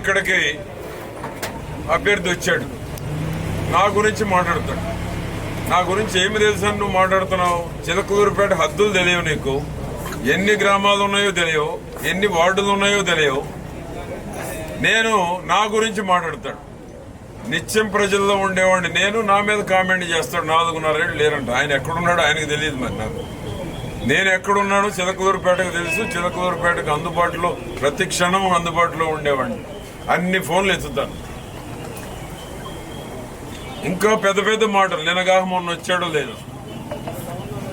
ఇక్కడికి అభ్యర్థి వచ్చాడు, నా గురించి మాట్లాడతాడు. నా గురించి ఏమి తెలుసు అని నువ్వు మాట్లాడుతున్నావు? చిలకలూరుపేట హద్దులు తెలియవు నీకు, ఎన్ని గ్రామాలు ఉన్నాయో తెలియవు, ఎన్ని వార్డులు ఉన్నాయో తెలియవు. నేను నా గురించి మాట్లాడతాడు. నిత్యం ప్రజల్లో ఉండేవాడిని నేను, నా మీద కామెంట్ చేస్తాడు. 4.5 ఏళ్ళు లేరంట. ఆయన ఎక్కడున్నాడో ఆయనకు తెలియదు. మరి నాకు నేను ఎక్కడున్నాడో చిలకలూరుపేటకు తెలుసు. చిలకలూరుపేటకు అందుబాటులో ప్రతి క్షణం అందుబాటులో ఉండేవాడిని. అన్ని ఫోన్లు ఎత్తుతాను. ఇంకా పెద్ద పెద్ద మాటలు నిన్నగాక మొన్న వచ్చాడో లేదు.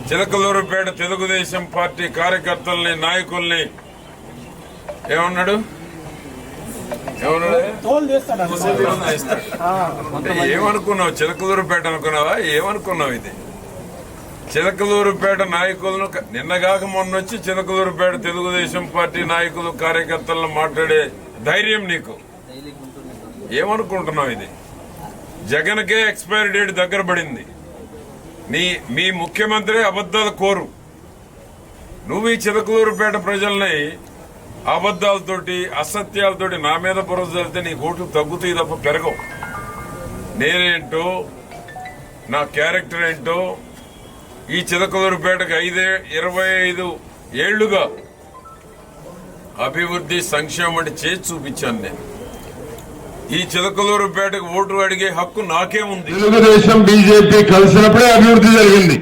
చిలకలూరుపేట తెలుగుదేశం పార్టీ కార్యకర్తల్ని, నాయకుల్ని ఏమన్నాడు? ఏమనుకున్నావు? చిలకలూరుపేట అనుకున్నావా? ఏమనుకున్నావు? ఇది చిలకలూరుపేట నాయకులను నిన్నగాక మొన్న వచ్చి చిలకలూరుపేట తెలుగుదేశం పార్టీ నాయకులు, కార్యకర్తలను మాట్లాడే ధైర్యం నీకు? ఏమనుకుంటున్నావు? ఇది జగన్కే ఎక్స్పైరీ డేట్ దగ్గర పడింది. మీ ముఖ్యమంత్రి అబద్దాలు కోరు. నువ్వు ఈ చిలకలూరుపేట ప్రజల్ని అబద్దాలతోటి, అసత్యాలతోటి నా మీద భరోసా వెళ్తే నీ ఓట్లు తగ్గుతాయి తప్ప పెరగవు. నేనేంటో, నా క్యారెక్టర్ ఏంటో, ఈ చిలకలూరుపేటకు 25 ఏళ్లుగా అభివృద్ధి, సంక్షేమం అంటే చేసి చూపించాను నేను. ఈ చిలకలూరుపేటకు ఓటు అడిగే హక్కు నాకే ఉంది. తెలుగుదేశం బీజేపీ కలిసినప్పుడే అభివృద్ధి జరిగింది.